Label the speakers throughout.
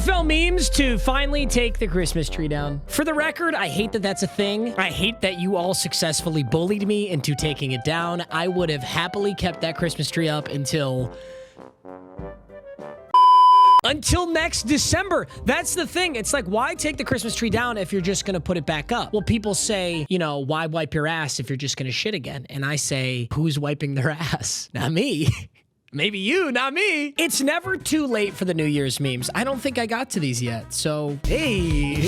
Speaker 1: NFL memes to finally take the Christmas tree down. For the record, I hate that that's a thing. I hate that you all successfully bullied me into taking it down. I would have happily kept that Christmas tree up until next December. That's the thing. It's like, why take the Christmas tree down if you're just going to put it back up? Well, people say, you know, why wipe your ass if you're just going to shit again? And I say, who's wiping their ass? Not me. Maybe you, not me. It's never too late for the New Year's memes. I don't think I got to these yet. So, hey.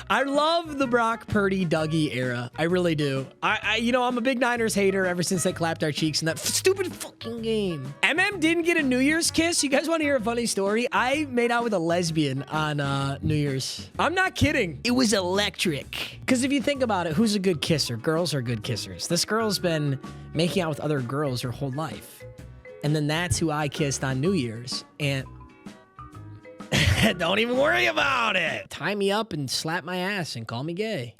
Speaker 1: I love the Brock Purdy Dougie era. I really do. I'm a big Niners hater ever since they clapped our cheeks in that stupid fucking game. MM didn't get a New Year's kiss. You guys want to hear a funny story? I made out with a lesbian on New Year's. I'm not kidding. It was electric. Because if you think about it, who's a good kisser? Girls are good kissers. This girl's been making out with other girls her whole life. And then that's who I kissed on New Year's. And don't even worry about it. Tie me up and slap my ass and call me gay.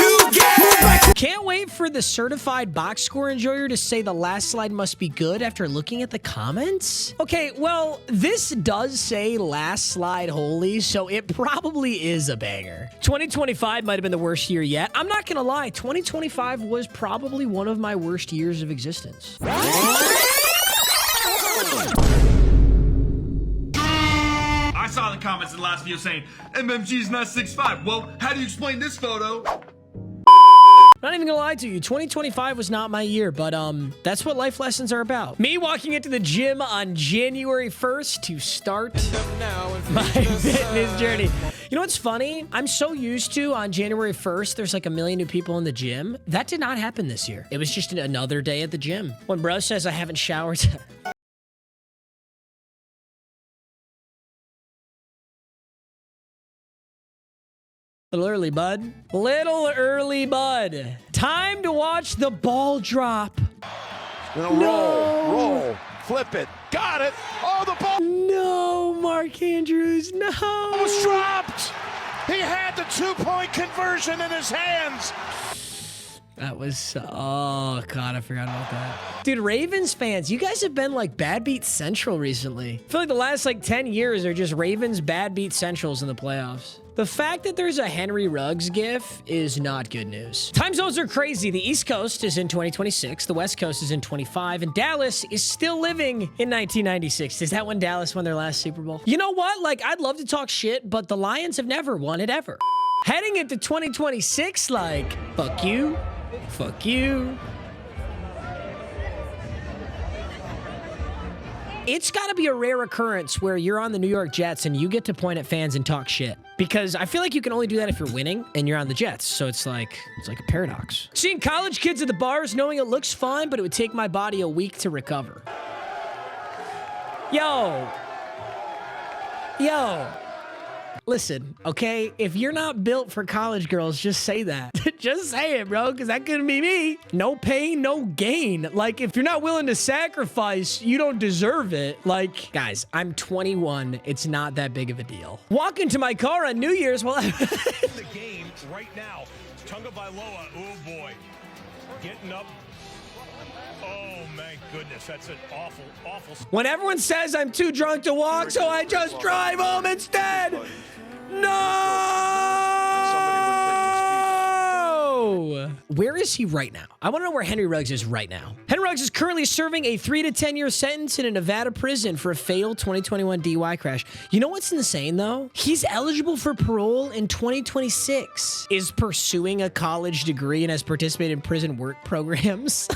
Speaker 1: Can't wait for the certified box score enjoyer to say the last slide must be good after looking at the comments. Okay, well, this does say last slide holy, so it probably is a banger. 2025 might have been the worst year yet. I'm not gonna lie, 2025 was probably one of my worst years of existence.
Speaker 2: I saw the comments in the last video saying, MMG's not 6'5". Well, how do you explain this photo?
Speaker 1: Not even gonna lie to you, 2025 was not my year, but that's what life lessons are about. Me walking into the gym on January 1st to start my fitness journey. You know what's funny? I'm so used to on January 1st, there's like 1 million new people in the gym. That did not happen this year. It was just another day at the gym. When bro says I haven't showered... Little early, bud. Little early, bud. Time to watch the ball drop.
Speaker 3: Roll, flip it, got it. Oh, the ball.
Speaker 1: No, Mark Andrews, no.
Speaker 3: It was dropped. He had the 2-point conversion in his hands.
Speaker 1: That was, oh God, I forgot about that. Dude, Ravens fans, you guys have been like Bad Beat Central recently. I feel like the last like 10 years are just Ravens Bad Beat Centrals in the playoffs. The fact that there's a Henry Ruggs gif is not good news. Time zones are crazy. The East Coast is in 2026, the West Coast is in 25, and Dallas is still living in 1996. Is that when Dallas won their last Super Bowl? You know what? Like, I'd love to talk shit, but the Lions have never won it ever. Heading into 2026, like, fuck you, fuck you. It's got to be a rare occurrence where you're on the New York Jets and you get to point at fans and talk shit. Because I feel like you can only do that if you're winning and you're on the Jets. So it's like a paradox. Seeing college kids at the bars knowing it looks fun, but it would take my body a week to recover. Yo. Listen, okay? If you're not built for college girls, just say that. Just say it, bro, because that couldn't be me. No pain, no gain. Like, if you're not willing to sacrifice, you don't deserve it. Like, guys, I'm 21. It's not that big of a deal. Walk into my car on New Year's while
Speaker 4: the game right now. Tunga Bailoa, oh boy. Getting up. Oh, my goodness. That's an awful.
Speaker 1: When everyone says I'm too drunk to walk, so I just drive home instead. No! Where is he right now? I want to know where Henry Ruggs is right now. Henry Ruggs is currently serving a 3 to 10 year sentence in a Nevada prison for a failed 2021 DUI crash. You know what's insane, though? He's eligible for parole in 2026. Is pursuing a college degree and has participated in prison work programs.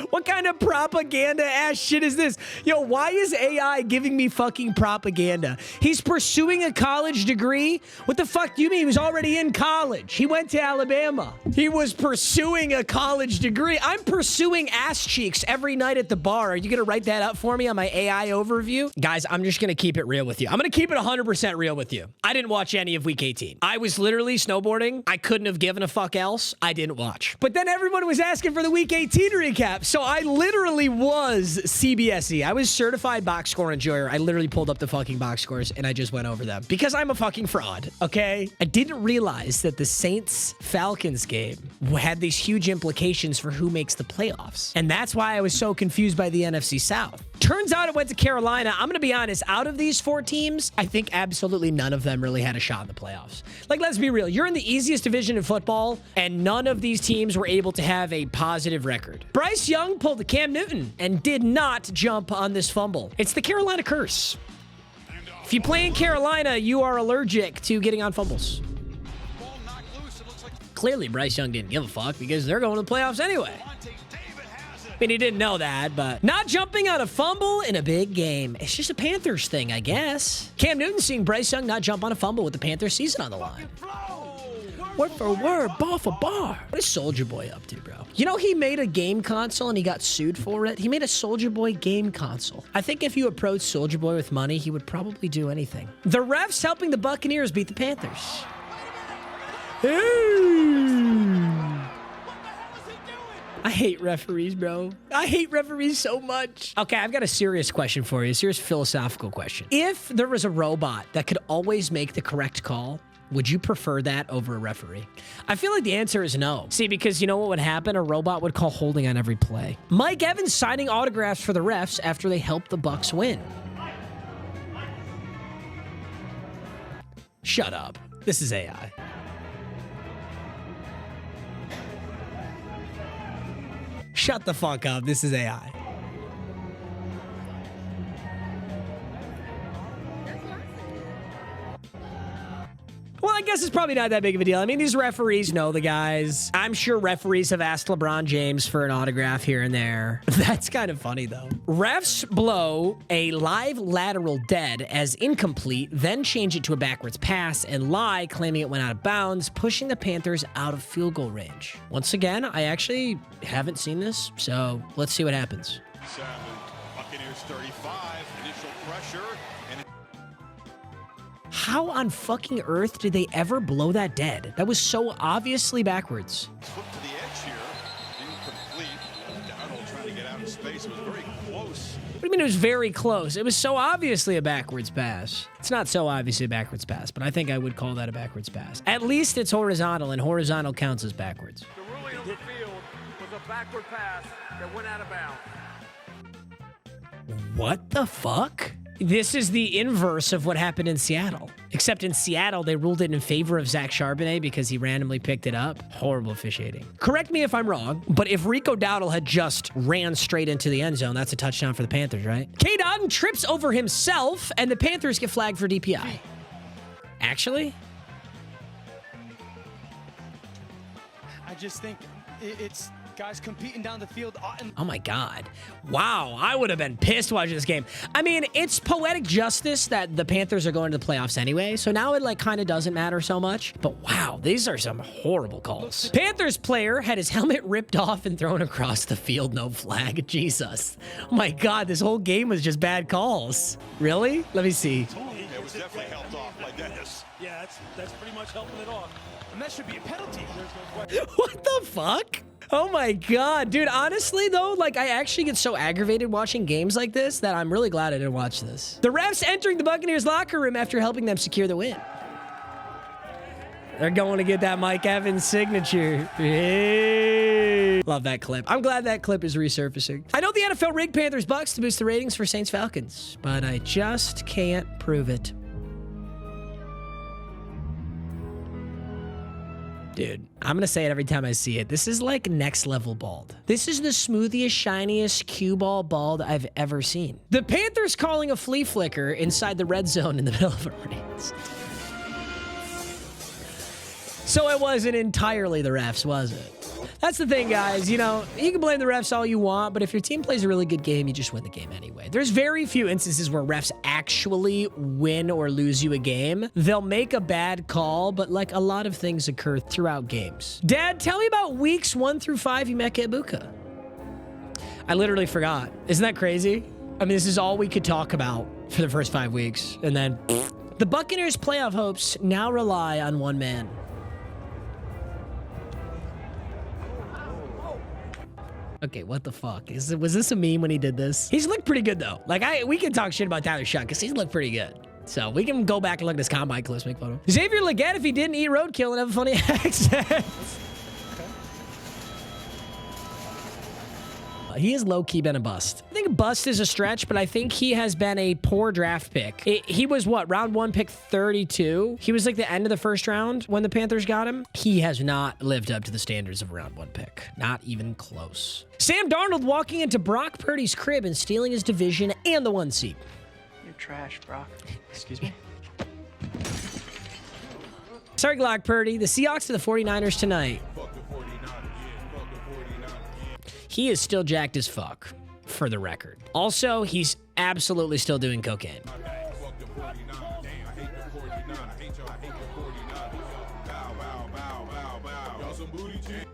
Speaker 1: What kind of propaganda ass shit is this? Yo, why is AI giving me fucking propaganda? He's pursuing a college degree? What the fuck do you mean? He was already in college. He went to Alabama. He was pursuing a college degree. I'm pursuing ass cheeks every night at the bar. Are you gonna write that up for me on my AI overview? Guys, I'm just gonna keep it real with you. I'm gonna keep it 100% real with you. I didn't watch any of week 18. I was literally snowboarding. I couldn't have given a fuck else. I didn't watch. But then everyone was asking for the week 18 recap, so So I literally was CBSE. I was certified box score enjoyer. I literally pulled up the fucking box scores and I just went over them because I'm a fucking fraud, okay? I didn't realize that the Saints-Falcons game had these huge implications for who makes the playoffs. And that's why I was so confused by the NFC South. Turns out it went to Carolina. I'm going to be honest, out of these 4 teams, I think absolutely none of them really had a shot in the playoffs. Like, let's be real. You're in the easiest division in football, and none of these teams were able to have a positive record. Bryce Young pulled the Cam Newton and did not jump on this fumble. It's the Carolina curse. If you play in Carolina, you are allergic to getting on fumbles. Clearly, Bryce Young didn't give a fuck because they're going to the playoffs anyway. I mean, he didn't know that, but not jumping on a fumble in a big game. It's just a Panthers thing, I guess. Cam Newton seeing Bryce Young not jump on a fumble with the Panthers season on the line. Word for word, bar for bar. What is Soulja Boy up to, bro? You know, he made a game console and he got sued for it. He made a Soulja Boy game console. I think if you approach Soulja Boy with money, he would probably do anything. The refs helping the Buccaneers beat the Panthers. I hate referees, bro. I hate referees so much. Okay, I've got a serious question for you, a serious philosophical question. If there was a robot that could always make the correct call, would you prefer that over a referee? I feel like the answer is no. See, because you know what would happen? A robot would call holding on every play. Mike Evans signing autographs for the refs after they helped the Bucs win. Shut up. This is AI. Shut the fuck up. This is AI. Well, I guess it's probably not that big of a deal. I mean, these referees know the guys. I'm sure referees have asked LeBron James for an autograph here and there. That's kind of funny, though. Refs blow a live lateral dead as incomplete, then change it to a backwards pass and lie, claiming it went out of bounds, pushing the Panthers out of field goal range. Once again, I actually haven't seen this, so let's see what happens.
Speaker 3: 7, Buccaneers 35, initial pressure.
Speaker 5: How on fucking earth did they ever blow that dead? That was so obviously backwards.
Speaker 3: Flip to the edge here. Incomplete. Darnold trying to get out of space. It was very close.
Speaker 1: What do you mean it was very close? It was so obviously a backwards pass. It's not so obviously a backwards pass, but I think I would call that a backwards pass. At least it's horizontal, and horizontal counts as backwards.
Speaker 6: The ruling on the field was a backward pass that went out of bounds.
Speaker 1: What the fuck? This is the inverse of what happened in Seattle. Except in Seattle, they ruled it in favor of Zach Charbonnet because he randomly picked it up. Horrible officiating. Correct me if I'm wrong, but if Rico Dowdle had just ran straight into the end zone, that's a touchdown for the Panthers, right? Cade Otton trips over himself, and the Panthers get flagged for DPI. Actually?
Speaker 7: I just think it's guys competing down the field.
Speaker 1: Oh my God. Wow, I would have been pissed watching this game. I mean, it's poetic justice that the Panthers are going to the playoffs anyway, so now it like kind of doesn't matter so much. But wow, these are some horrible calls. Panthers player had his helmet ripped off and thrown across the field, no flag. Jesus. Oh my God, this whole game was just bad calls. Really? Let me see.
Speaker 3: It was definitely helped off by Dennis.
Speaker 4: Yeah, that's pretty much helping it off.
Speaker 7: And that should be a penalty.
Speaker 1: What the fuck? Oh my God, dude, honestly though, like I actually get so aggravated watching games like this that I'm really glad I didn't watch this. The refs entering the Buccaneers locker room after helping them secure the win. They're going to get that Mike Evans signature. Hey. Love that clip. I'm glad that clip is resurfacing. I know the NFL rigged Panthers Bucs to boost the ratings for Saints Falcons, but I just can't prove it. Dude, I'm going to say it every time I see it. This is like next level bald. This is the smoothest, shiniest cue ball bald I've ever seen. The Panthers calling a flea flicker inside the red zone in the middle of a race. So it wasn't entirely the refs, was it? That's the thing, guys. You know, you can blame the refs all you want, but if your team plays a really good game, you just win the game anyway. There's very few instances where refs actually win or lose you a game. They'll make a bad call, but like a lot of things occur throughout games. Dad, tell me about weeks 1 through 5 Emeka Egbuka. I literally forgot. Isn't that crazy? I mean, this is all we could talk about for the first 5 weeks. And then the Buccaneers' playoff hopes now rely on one man. Okay, what the fuck? Was this a meme when he did this? He's looked pretty good, though. Like, we can talk shit about Tyler Shank because he's looked pretty good. So we can go back and look at his combine clips, make fun of him. Xavier Legette, if he didn't eat roadkill and have a funny accent. He is low-key been a bust. I think bust is a stretch, but I think he has been a poor draft pick. He was, what, round 1, pick 32? He was like the end of the first round when the Panthers got him. He has not lived up to the standards of a round 1 pick. Not even close. Sam Darnold walking into Brock Purdy's crib and stealing his division and the 1 seed.
Speaker 8: You're trash, Brock. Excuse me?
Speaker 1: Sorry, Glock Purdy. The Seahawks to the 49ers tonight. He is still jacked as fuck, for the record. Also, he's absolutely still doing cocaine.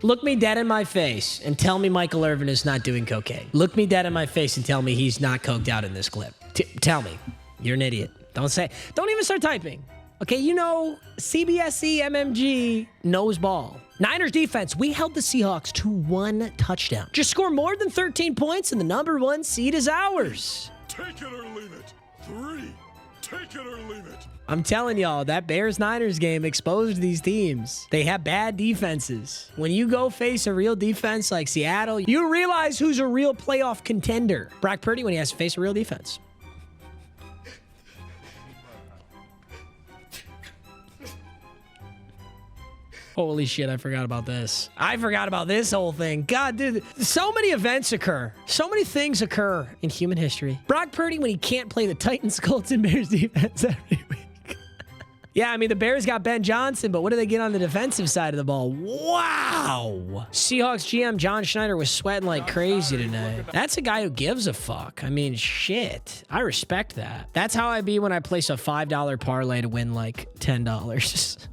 Speaker 1: Look me dead in my face and tell me Michael Irvin is not doing cocaine. Look me dead in my face and tell me he's not coked out in this clip. Tell me. You're an idiot. Don't even start typing. Okay, you know, CBSE MMG knows ball. Niners defense, we held the Seahawks to 1 touchdown. Just score more than 13 points and the number 1 seed is ours.
Speaker 3: Take it or leave it. 3. Take it or leave it.
Speaker 1: I'm telling y'all, that Bears-Niners game exposed these teams. They have bad defenses. When you go face a real defense like Seattle, you realize who's a real playoff contender. Brock Purdy when he has to face a real defense. Holy shit, I forgot about this. I forgot about this whole thing. God, dude, so many events occur. So many things occur in human history. Brock Purdy when he can't play the Titans, Colts, and Bears defense every week. Yeah, I mean, the Bears got Ben Johnson, but what do they get on the defensive side of the ball? Wow. Seahawks GM John Schneider was sweating like crazy tonight. That's a guy who gives a fuck. I mean, shit. I respect that. That's how I be when I place a $5 parlay to win like $10.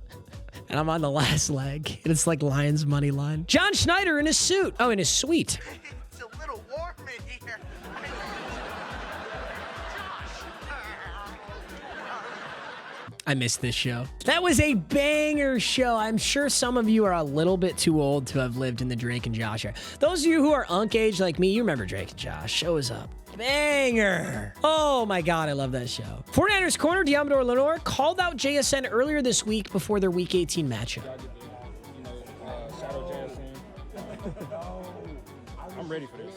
Speaker 1: And I'm on the last leg. And it's like Lions money line. John Schneider in his suit. Oh, in his suite.
Speaker 9: It's a little warm in here.
Speaker 1: I missed this show. That was a banger show. I'm sure some of you are a little bit too old to have lived in the Drake and Josh era. Those of you who are unk age like me, you remember Drake and Josh. Show us up. Banger. Oh my God, I love that show. 49ers corner, Diamador Lenoir called out JSN earlier this week before their Week 18 matchup.
Speaker 10: I'm ready for this.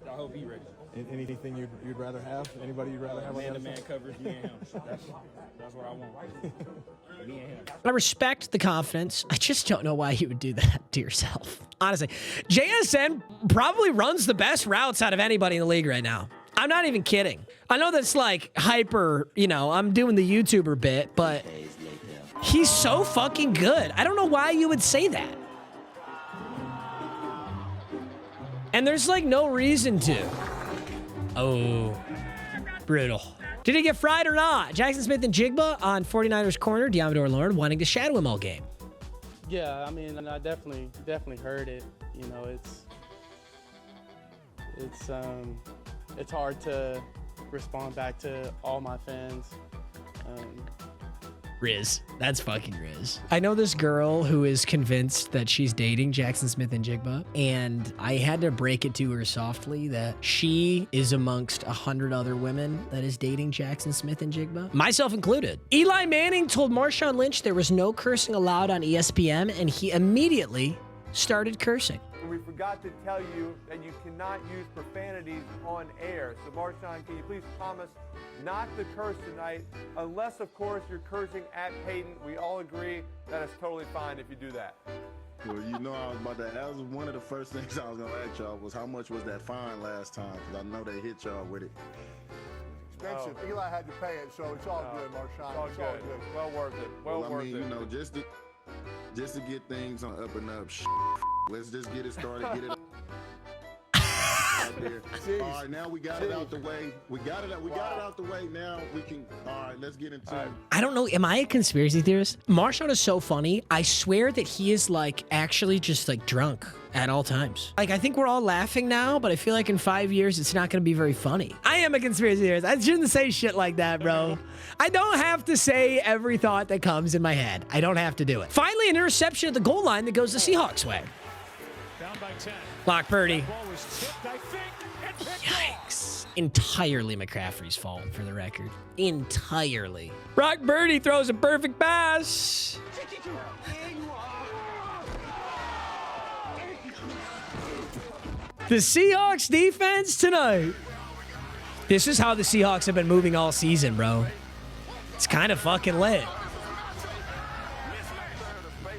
Speaker 10: I hope he's ready. Anything you'd rather have? Anybody you'd rather have? Man-to-man coverage, me and him. That's what I want. Me and him.
Speaker 1: I respect the confidence. I just don't know why you would do that to yourself. Honestly, JSN probably runs the best routes out of anybody in the league right now. I'm not even kidding. I know that's like hyper, you know, I'm doing the YouTuber bit, but he's so fucking good. I don't know why you would say that. And there's like no reason to. Oh, brutal. Did he get fried or not? Jackson Smith and Jigba on 49ers corner. Diamador Lorne wanting to shadow him all game.
Speaker 11: Yeah, I mean, I definitely heard it. You know, it's hard to respond back to all my fans.
Speaker 1: Riz. That's fucking Riz. I know this girl who is convinced that she's dating Jackson Smith and Jigba, and I had to break it to her softly that she is amongst 100 other women that is dating Jackson Smith and Jigba, myself included. Eli Manning told Marshawn Lynch there was no cursing allowed on ESPN, and he immediately started cursing.
Speaker 6: We forgot to tell you that you cannot use profanities on air. So Marshawn, can you please promise not to curse tonight, unless, of course, you're cursing at Peyton. We all agree that it's totally fine if you do that.
Speaker 12: Well, you know, I was about to, that was one of the first things I was going to ask y'all was how much was that fine last time? Because I know they hit y'all with it.
Speaker 13: Expensive. Eli had to pay it, so it's all good, Marshawn.
Speaker 6: It's all good. Well worth it. Well worth it.
Speaker 12: You know, just to get things on up and up, let's just get it started, get it out there. All right, now we got it out the way. We got it out the way. Now we can, all right, let's get into it.
Speaker 1: I don't know. Am I a conspiracy theorist? Marshawn is so funny. I swear that he is like actually just like drunk at all times. Like, I think we're all laughing now, but I feel like in 5 years, it's not going to be very funny. I am a conspiracy theorist. I shouldn't say shit like that, bro. I don't have to say every thought that comes in my head. I don't have to do it. Finally, an interception at the goal line that goes the Seahawks way.
Speaker 4: Down by 10.
Speaker 1: Block Purdy. Yikes. Entirely McCaffrey's fault, for the record. Entirely. Brock Purdy throws a perfect pass. The Seahawks defense tonight. This is how the Seahawks have been moving all season, bro. It's kind of fucking lit.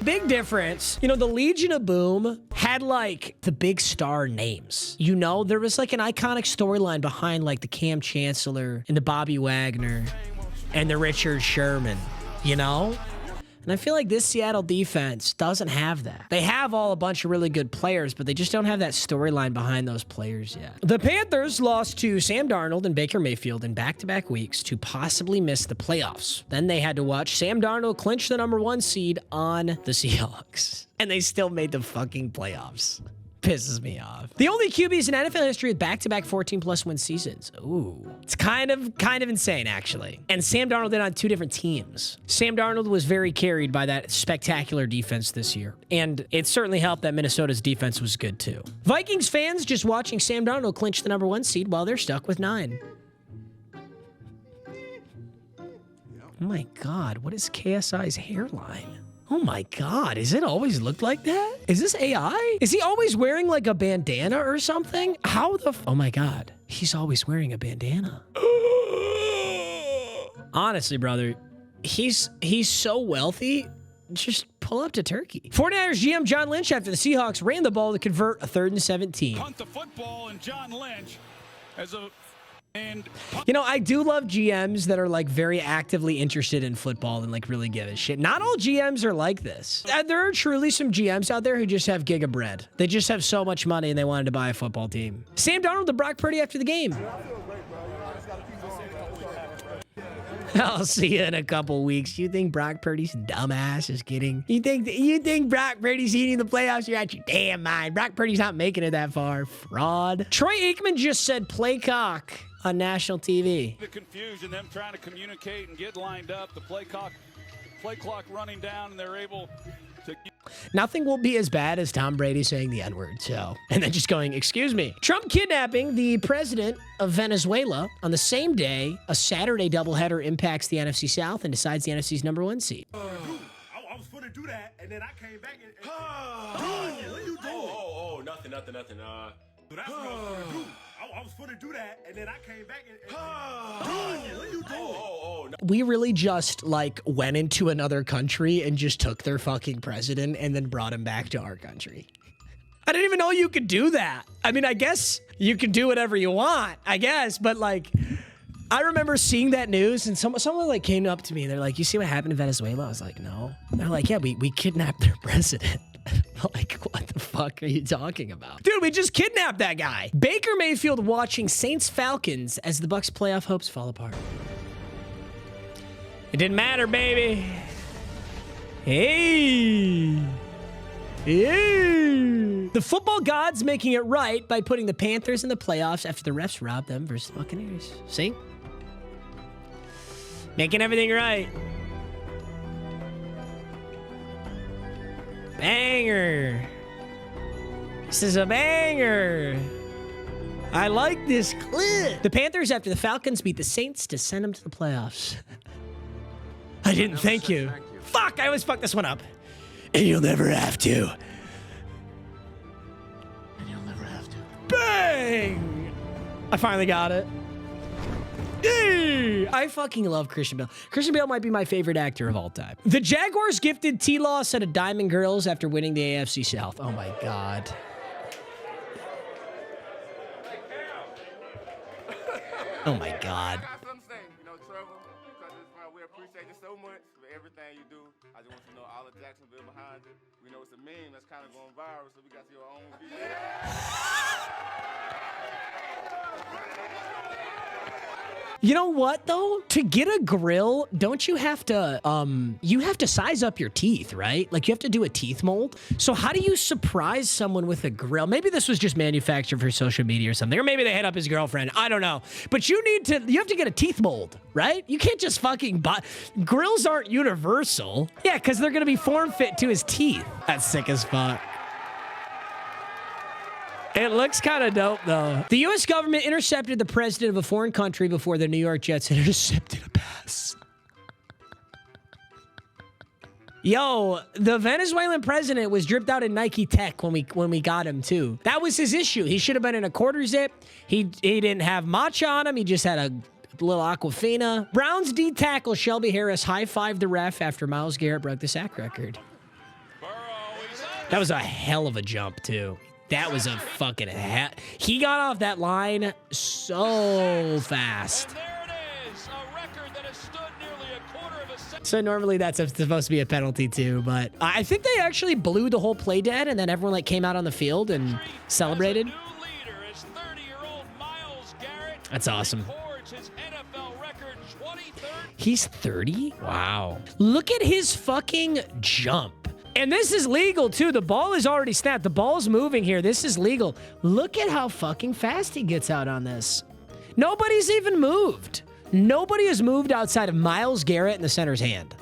Speaker 1: Big difference. You know, the Legion of Boom had like the big star names. You know, there was like an iconic storyline behind like the Cam Chancellor and the Bobby Wagner and the Richard Sherman, you know? And I feel like this Seattle defense doesn't have that. They have all a bunch of really good players, but they just don't have that storyline behind those players yet. The Panthers lost to Sam Darnold and Baker Mayfield in back-to-back weeks to possibly miss the playoffs. Then they had to watch Sam Darnold clinch the #1 seed on the Seahawks. And they still made the fucking playoffs. Pisses me off. The only QBs in NFL history with back-to-back 14+ win seasons. Ooh. It's kind of insane, actually. And Sam Darnold did on 2 different teams. Sam Darnold was very carried by that spectacular defense this year. And it certainly helped that Minnesota's defense was good, too. Vikings fans just watching Sam Darnold clinch the #1 seed while they're stuck with 9. Oh my God, what is KSI's hairline? Oh my God, has it always looked like that? Is this AI? Is he always wearing like a bandana or something? How the oh my God, he's always wearing a bandana. Honestly, brother, he's so wealthy, just pull up to Turkey. 49ers GM John Lynch after the Seahawks ran the ball to convert a 3rd and 17.
Speaker 14: Punt the football and John Lynch as a
Speaker 1: you know, I do love GMs that are like very actively interested in football and like really give a shit. Not all GMs are like this. There are truly some GMs out there who just have giga bread. They just have so much money and they wanted to buy a football team. Sam Darnold to Brock Purdy after the game. I'll see you in a couple weeks. You think Brock Purdy's dumbass is kidding? You think Brock Purdy's eating the playoffs? You're out your damn mind. Brock Purdy's not making it that far. Fraud. Troy Aikman just said play cock on national TV.
Speaker 14: The confusion, them trying to communicate and get lined up, the play clock running down, and they're able to...
Speaker 1: Nothing will be as bad as Tom Brady saying the N-word, so. And then just going, excuse me. Trump kidnapping the president of Venezuela on the same day a Saturday doubleheader impacts the NFC South and decides the NFC's #1 seed.
Speaker 15: I was going to do that, and then I came back and... Dude, what are you doing?
Speaker 16: Nothing.
Speaker 15: That's what I was going to do. I was going to do that, and then I came back and... Dude, what are you doing?
Speaker 1: We really just, like, went into another country and just took their fucking president and then brought him back to our country. I didn't even know you could do that. I mean, I guess you can do whatever you want, I guess, but, like... I remember seeing that news, and someone like came up to me. They're like, "You see what happened in Venezuela?" I was like, "No." They're like, "Yeah, we kidnapped their president." Like, what the fuck are you talking about? Dude, we just kidnapped that guy. Baker Mayfield watching Saints-Falcons as the Bucs' playoff hopes fall apart. It didn't matter, baby. Hey. Yeah. The football gods making it right by putting the Panthers in the playoffs after the refs robbed them versus the Buccaneers. See? Making everything right. Banger. This is a banger. I like this clip. The Panthers after the Falcons beat the Saints to send them to the playoffs. I didn't thank you. Fuck, I always fucked this one up. And you'll never have to.
Speaker 16: And you'll never have to.
Speaker 1: Bang! I finally got it. Yay! I fucking love Christian Bale. Christian Bale might be my favorite actor of all time. The Jaguars gifted T-Law a set of Diamond Girls after winning the AFC South. Oh my God. Oh my God.
Speaker 17: We appreciate you so much for everything you do. I just want you to know all of Jacksonville behind you. We know it's a meme that's kind of going viral, so we got your own video.
Speaker 1: You know what though? To get a grill, don't you have to size up your teeth, right? Like you have to do a teeth mold. So how do you surprise someone with a grill? Maybe this was just manufactured for social media or something, or maybe they hit up his girlfriend. I don't know. But you have to get a teeth mold, right? You can't just fucking buy. Grills aren't universal. Yeah, because they're gonna be form fit to his teeth. That's sick as fuck. It looks kind of dope, though. The U.S. government intercepted the president of a foreign country before the New York Jets intercepted a pass. Yo, the Venezuelan president was dripped out in Nike Tech when we got him, too. That was his issue. He should have been in a quarter zip. He didn't have matcha on him. He just had a little Aquafina. Browns D tackle Shelby Harris high-fived the ref after Myles Garrett broke the sack record. That was a hell of a jump, too. That was a fucking hat. He got off that line so fast. So normally that's supposed to be a penalty too, but I think they actually blew the whole play dead, and then everyone like came out on the field and celebrated. That's awesome. He's 30? Wow. Look at his fucking jump. And this is legal too. The ball is already snapped. The ball's moving here. This is legal. Look at how fucking fast he gets out on this. Nobody's even moved. Nobody has moved outside of Myles Garrett in the center's hand.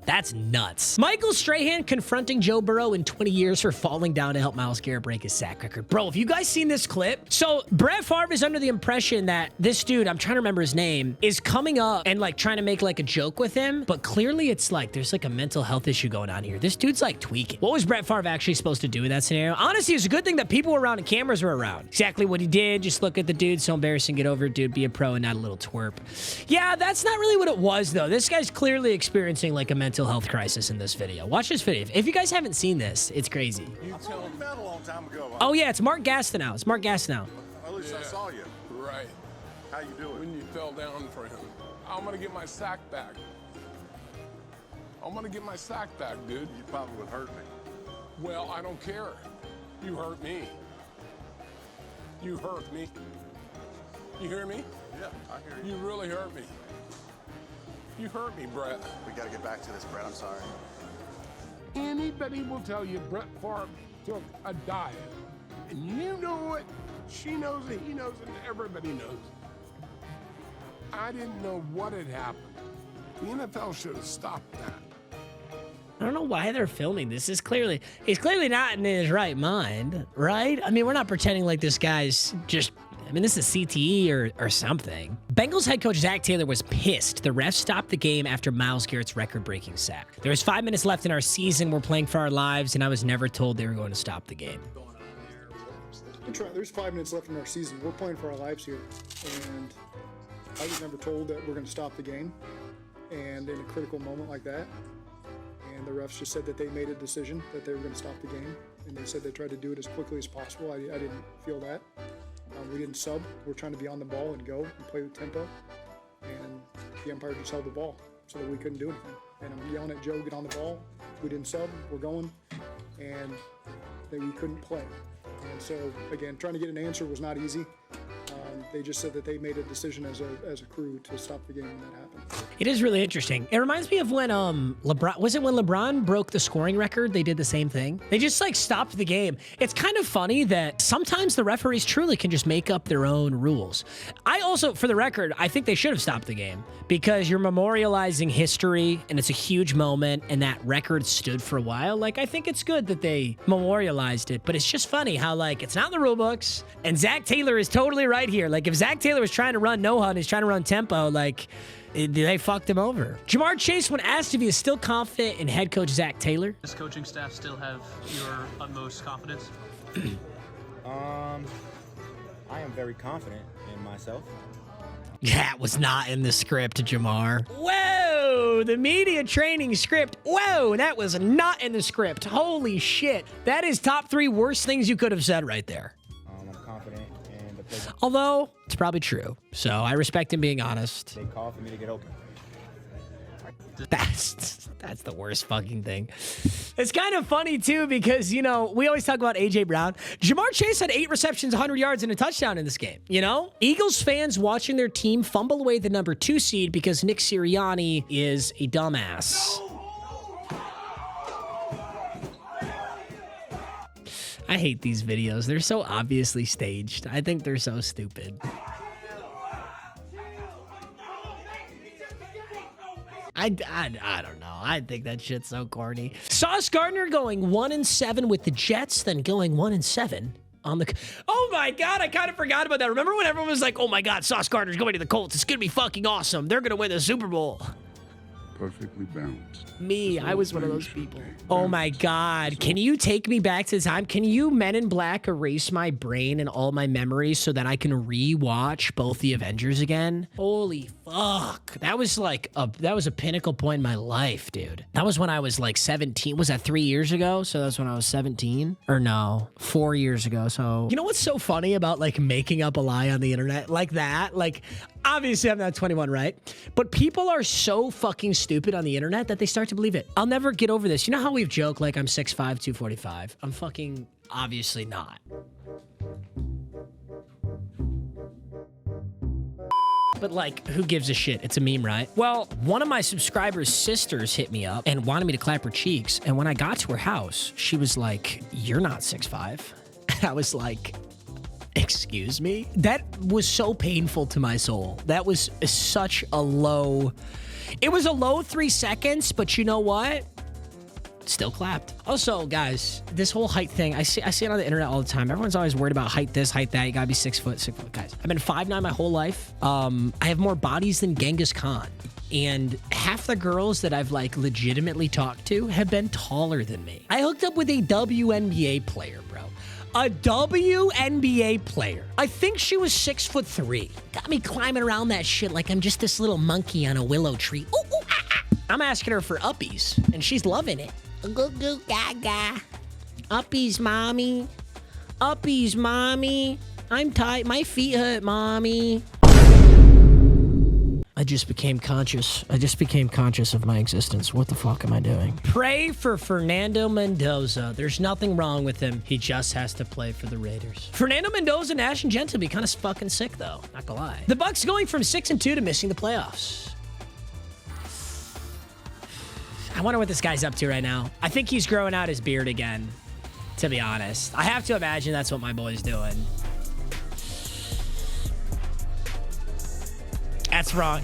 Speaker 1: That's nuts. Michael Strahan confronting Joe Burrow in 20 years for falling down to help Myles Garrett break his sack record. Bro, have you guys seen this clip? So Brett Favre is under the impression that this dude, I'm trying to remember his name, is coming up and like trying to make like a joke with him. But clearly it's like there's like a mental health issue going on here. This dude's like tweaking. What was Brett Favre actually supposed to do in that scenario? Honestly, it's a good thing that people were around and cameras were around. Exactly what he did. Just look at the dude. So embarrassing. Get over it, dude. Be a pro and not a little twerp. Yeah, that's not really what it was, though. This guy's clearly experiencing like a mental health crisis in this video. Watch this video. If you guys haven't seen this, it's crazy.
Speaker 13: You told me that a long time ago.
Speaker 1: Oh, yeah, it's Mark Gastineau. It's Mark Gastineau.
Speaker 13: At least I saw you.
Speaker 16: Right.
Speaker 13: How you doing?
Speaker 16: When you fell down for him. I'm going to get my sack back. I'm going to get my sack back, dude.
Speaker 13: You probably would hurt me.
Speaker 16: Well, I don't care. You hurt me. You hurt me. You hear me?
Speaker 13: Yeah, I hear you.
Speaker 16: You really hurt me. You hurt me, Brett.
Speaker 13: We got to get back to this, Brett. I'm sorry.
Speaker 16: Anybody will tell you Brett Favre took a diet. And you know it. She knows it. He knows it. And everybody knows it. I didn't know what had happened. The NFL should have stopped that.
Speaker 1: I don't know why they're filming this. He's clearly not in his right mind, right? I mean, we're not pretending like this guy's just... I mean, this is CTE or something. Bengals head coach Zac Taylor was pissed. The refs stopped the game after Myles Garrett's record-breaking sack. There was 5 minutes left in our season. We're playing for our lives, and I was never told they were going to stop the game.
Speaker 18: There's 5 minutes left in our season. We're playing for our lives here, and I was never told that we're going to stop the game. And in a critical moment like that, and the refs just said that they made a decision that they were going to stop the game, and they said they tried to do it as quickly as possible. I didn't feel that. We didn't sub. We're trying to be on the ball and go and play with tempo. And the umpire just held the ball so that we couldn't do anything. And I'm yelling at Joe, get on the ball. We didn't sub. We're going. And we couldn't play. And so, again, trying to get an answer was not easy. They just said that they made a decision as a crew to stop the game when that happened.
Speaker 1: It is really interesting. It reminds me of when LeBron, was it when LeBron broke the scoring record? They did the same thing. They just like stopped the game. It's kind of funny that sometimes the referees truly can just make up their own rules. I also, for the record, I think they should have stopped the game because you're memorializing history and it's a huge moment and that record stood for a while. Like, I think it's good that they memorialized it, but it's just funny how like it's not in the rule books and Zac Taylor is totally right here. Like if Zac Taylor was trying to run no-hunt, he's trying to run tempo, like they fucked him over. Jamar Chase, when asked if he is still confident in head coach Zac Taylor.
Speaker 19: Does coaching staff still have your utmost confidence?
Speaker 10: I am very confident in myself.
Speaker 1: That was not in the script, Jamar. Whoa, the media training script. Whoa, that was not in the script. Holy shit. That is top 3 worst things you could have said right there.
Speaker 10: I'm confident in the play.
Speaker 1: Although, it's probably true. So I respect him being honest.
Speaker 10: They call for me to get open.
Speaker 1: That's the worst fucking thing. It's kind of funny, too, because, you know, we always talk about A.J. Brown. Jamar Chase had 8 receptions, 100 yards, and a touchdown in this game, you know? Eagles fans watching their team fumble away the number 2 seed because Nick Sirianni is a dumbass. I hate these videos. They're so obviously staged. I think they're so stupid. I don't know. I think that shit's so corny. Sauce Gardner going 1-7 with the Jets, then going 1-7 on the... Oh my God, I kind of forgot about that. Remember when everyone was like, oh my God, Sauce Gardner's going to the Colts. It's going to be fucking awesome. They're going to win the Super Bowl.
Speaker 20: Perfectly balanced.
Speaker 1: Me, I was one of those people. Oh my God. Can you take me back to the time? Can you Men in Black erase my brain and all my memories so that I can rewatch both the Avengers again? Holy fuck. That was like that was a pinnacle point in my life, dude. That was when I was like 17. Was that 3 years ago? So that's when I was 17? Or no, 4 years ago. So, you know what's so funny about like making up a lie on the internet like that? Like, obviously I'm not 21, right? But people are so fucking stupid on the internet that they start to believe it. I'll never get over this. You know how we've joked like I'm 6'5", 245? I'm fucking obviously not. But like, who gives a shit? It's a meme, right? Well, one of my subscribers' sisters hit me up and wanted me to clap her cheeks. And when I got to her house, she was like, you're not 6'5". I was like, excuse me? That was so painful to my soul. That was such a low... It was a low 3 seconds, but you know what? Still clapped. Also, guys, this whole height thing, I see it on the internet all the time. Everyone's always worried about height this, height that. You gotta be 6 foot. Guys, I've been 5'9" my whole life. I have more bodies than Genghis Khan. And half the girls that I've like legitimately talked to have been taller than me. I hooked up with a WNBA player, bro. A WNBA player. I think she was 6'3". Got me climbing around that shit like I'm just this little monkey on a willow tree. Ooh, ooh, ah, ah. I'm asking her for uppies, and she's loving it. Goo goo gaga. Uppies, mommy. Uppies, mommy. I'm tight. My feet hurt, mommy. I just became conscious of my existence. What the fuck am I doing? Pray for Fernando Mendoza. There's nothing wrong with him. He just has to play for the Raiders. Fernando Mendoza, Nash, and Gentile be kind of fucking sick, though. Not gonna lie. The Bucs going from 6-2 to missing the playoffs. I wonder what this guy's up to right now. I think he's growing out his beard again, to be honest. I have to imagine that's what my boy's doing. That's wrong.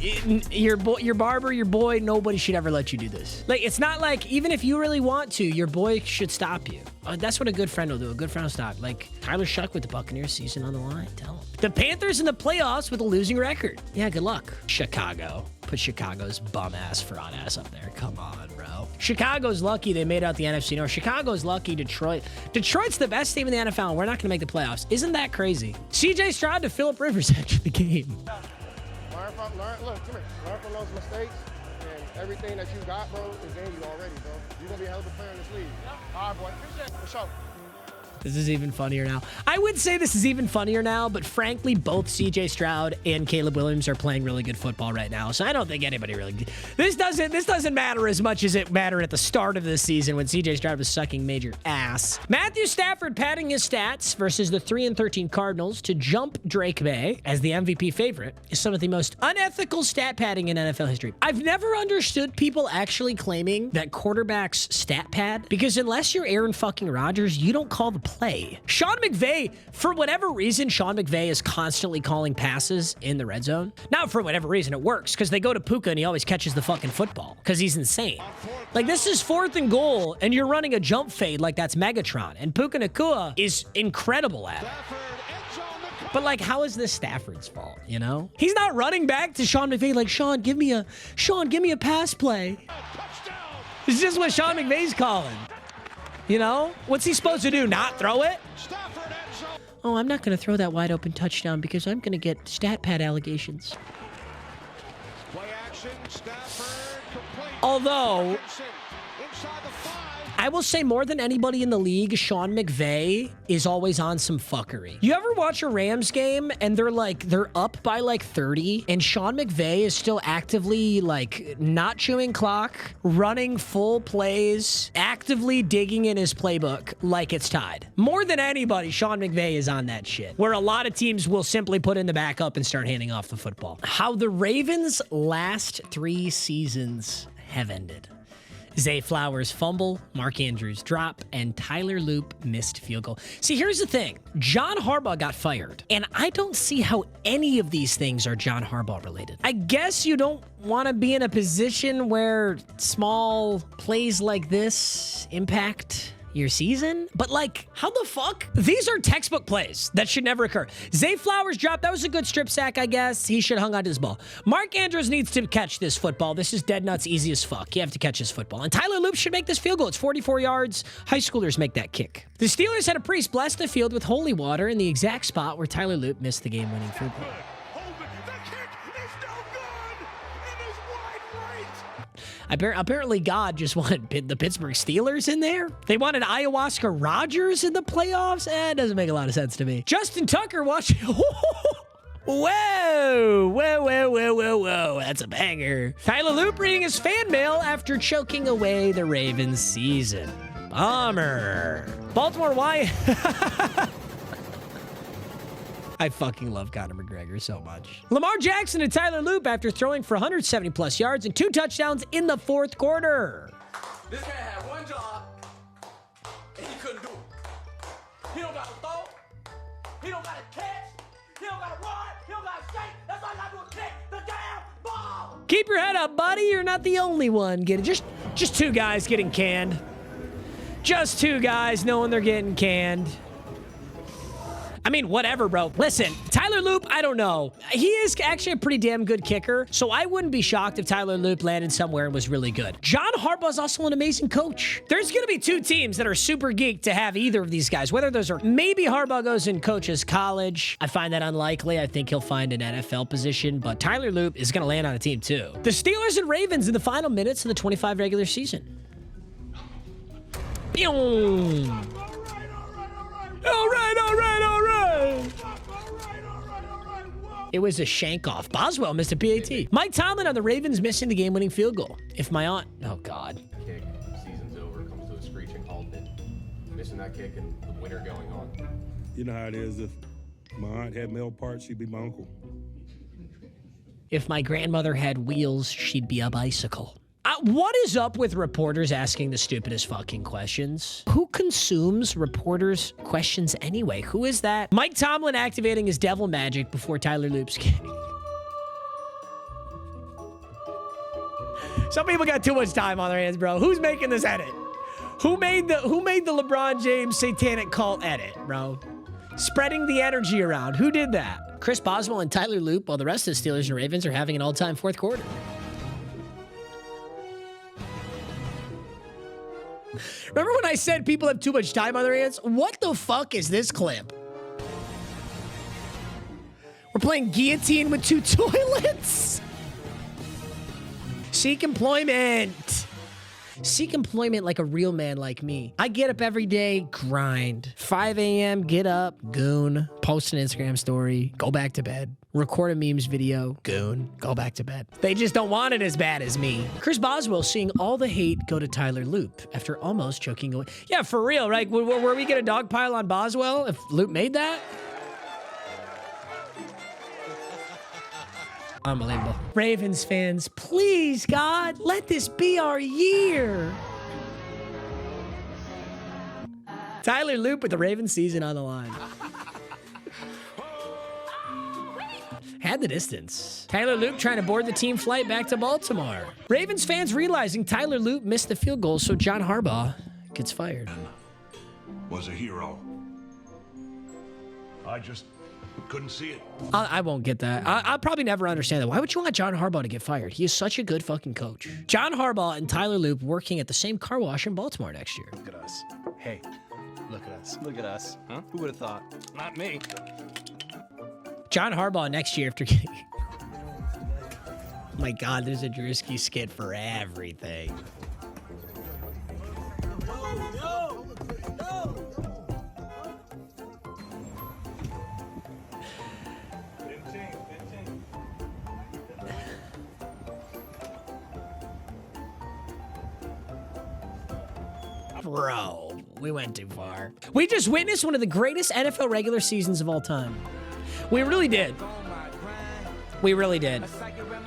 Speaker 1: Your barber, your boy, nobody should ever let you do this. Like, it's not like, even if you really want to, your boy should stop you. That's what a good friend will do. A good friend will stop. Like, Tyler Shuck with the Buccaneers season on the line. Tell him. The Panthers in the playoffs with a losing record. Yeah, good luck. Chicago. Put Chicago's bum-ass, fraud-ass up there. Come on, bro. Chicago's lucky they made out the NFC North. Chicago's lucky Detroit. Detroit's the best team in the NFL, and we're not going to make the playoffs. Isn't that crazy? CJ Stroud to Phillip Rivers after the game.
Speaker 21: Look, come here. Learn from those mistakes, and everything that you got, bro, is in you already, bro. You're going to be a hell of a player in this league. All right, boy. For sure.
Speaker 1: This is even funnier now. I would say this is even funnier now, but frankly, both CJ Stroud and Caleb Williams are playing really good football right now. So I don't think anybody really... This doesn't matter as much as it mattered at the start of the season when CJ Stroud was sucking major ass. Matthew Stafford padding his stats versus the 3-13 Cardinals to jump Drake May as the MVP favorite is some of the most unethical stat padding in NFL history. I've never understood people actually claiming that quarterbacks stat pad, because unless you're Aaron fucking Rodgers, you don't call the play. Sean McVey, for whatever reason, Sean McVey is constantly calling passes in the red zone. Now, for whatever reason, it works, because they go to Puka and he always catches the fucking football, because he's insane. Like, this is 4th and goal, and you're running a jump fade like that's Megatron, and Puka Nacua is incredible at it. But, like, how is this Stafford's fault, you know? He's not running back to Sean McVay like, Sean, give me a pass play. It's just what Sean McVay's calling. You know? What's he supposed to do? Not throw it? Oh, I'm not going to throw that wide open touchdown because I'm going to get stat pad allegations. Although, I will say more than anybody in the league, Sean McVay is always on some fuckery. You ever watch a Rams game and they're up by like 30 and Sean McVay is still actively like not chewing clock, running full plays, actively digging in his playbook like it's tied. More than anybody, Sean McVay is on that shit, where a lot of teams will simply put in the backup and start handing off the football. How the Ravens' last 3 seasons have ended. Zay Flowers fumble, Mark Andrews drop, and Tyler Loop missed field goal. See, here's the thing. John Harbaugh got fired, and I don't see how any of these things are John Harbaugh related. I guess you don't want to be in a position where small plays like this impact your season. But like, how the fuck? These are textbook plays that should never occur. Zay Flowers dropped. That was a good strip sack, I guess. He should have hung on to his ball. Mark Andrews needs to catch this football. This is dead nuts easy as fuck. You have to catch this football. And Tyler Loop should make this field goal. It's 44 yards. High schoolers make that kick. The Steelers had a priest bless the field with holy water in the exact spot where Tyler Loop missed the game-winning field goal. Apparently, God just wanted the Pittsburgh Steelers in there. They wanted Ayahuasca Rodgers in the playoffs. It doesn't make a lot of sense to me. Justin Tucker watching. Whoa, whoa, whoa, whoa, whoa, whoa. That's a banger. Tyler Loop reading his fan mail after choking away the Ravens season. Bummer. Baltimore, why? I fucking love Conor McGregor so much. Lamar Jackson and Tyler Loop after throwing for 170-plus yards and 2 touchdowns in the fourth quarter.
Speaker 2: This man had one job, and he couldn't do it. He don't got to throw. He don't got to catch. He don't got to run. He don't got to shake. That's all I got to do is kick the damn ball.
Speaker 1: Keep your head up, buddy. You're not the only one getting just 2 guys getting canned. Just 2 guys knowing they're getting canned. I mean, whatever, bro. Listen, Tyler Loop, I don't know. He is actually a pretty damn good kicker, so I wouldn't be shocked if Tyler Loop landed somewhere and was really good. John Harbaugh's also an amazing coach. There's going to be 2 teams that are super geeked to have either of these guys, whether those are maybe Harbaugh goes and coaches college. I find that unlikely. I think he'll find an NFL position, but Tyler Loop is going to land on a team too. The Steelers and Ravens in the final minutes of the 25 regular season. Boom. All right. It was a shank off. Boswell missed a PAT. Mike Tomlin on the Ravens missing the game-winning field goal. If my aunt... Oh, God.
Speaker 22: Kick, season's over, comes to a screeching halt, and missing that kick and the winter going on.
Speaker 23: You know how it is. If my aunt had male parts, she'd be my uncle.
Speaker 1: If my grandmother had wheels, she'd be a bicycle. What is up with reporters asking the stupidest fucking questions? Who consumes reporters' questions anyway? Who is that? Mike Tomlin activating his devil magic before Tyler Loop's game. Some people got too much time on their hands, bro. Who's making this edit? Who made the LeBron James satanic cult edit, bro? Spreading the energy around. Who did that? Chris Boswell and Tyler Loop, while the rest of the Steelers and Ravens are having an all-time fourth quarter. Remember when I said people have too much time on their hands? What the fuck is this clip? We're playing guillotine with 2 toilets? Seek employment. Seek employment like a real man like me. I get up every day, grind. 5 a.m., get up, goon, post an Instagram story, go back to bed. Record a memes video, goon, go back to bed. They just don't want it as bad as me. Chris Boswell seeing all the hate go to Tyler Loop after almost choking away. Yeah, for real, right? Were we gonna dogpile on Boswell if Loop made that? Unbelievable. Ravens fans, please, God, let this be our year. Tyler Loop with the Ravens season on the line. Had the distance. Tyler Loop trying to board the team flight back to Baltimore. Ravens fans realizing Tyler Loop missed the field goal, so John Harbaugh gets fired.
Speaker 15: Was a hero. I just couldn't see it.
Speaker 1: I won't get that. I'll probably never understand that. Why would you want John Harbaugh to get fired? He is such a good fucking coach. John Harbaugh and Tyler Loop working at the same car wash in Baltimore next year.
Speaker 24: Look at us. Hey, look at us. Look at us. Huh? Who would have thought? Not me.
Speaker 1: John Harbaugh next year after getting... Oh my God, there's a Drewski skit for everything. Bro, we went too far. We just witnessed one of the greatest NFL regular seasons of all time. We really did. We really did.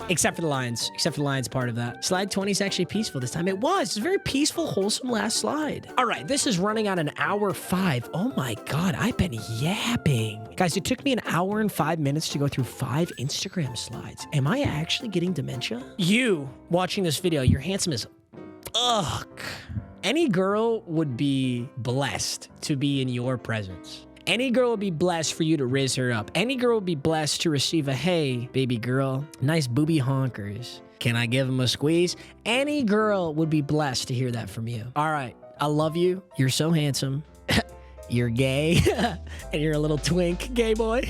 Speaker 1: Except for the Lions. Except for the Lions part of that. Slide 20 is actually peaceful this time. It was. It's a very peaceful, wholesome last slide. All right, this is running on an hour 5. Oh my God, I've been yapping. Guys, it took me an hour and 5 minutes to go through 5 Instagram slides. Am I actually getting dementia? You watching this video, you're handsome as fuck. Any girl would be blessed to be in your presence. Any girl would be blessed for you to riz her up. Any girl would be blessed to receive a, hey, baby girl, nice booby honkers. Can I give him a squeeze? Any girl would be blessed to hear that from you. All right, I love you. You're so handsome. You're gay. And you're a little twink, gay boy.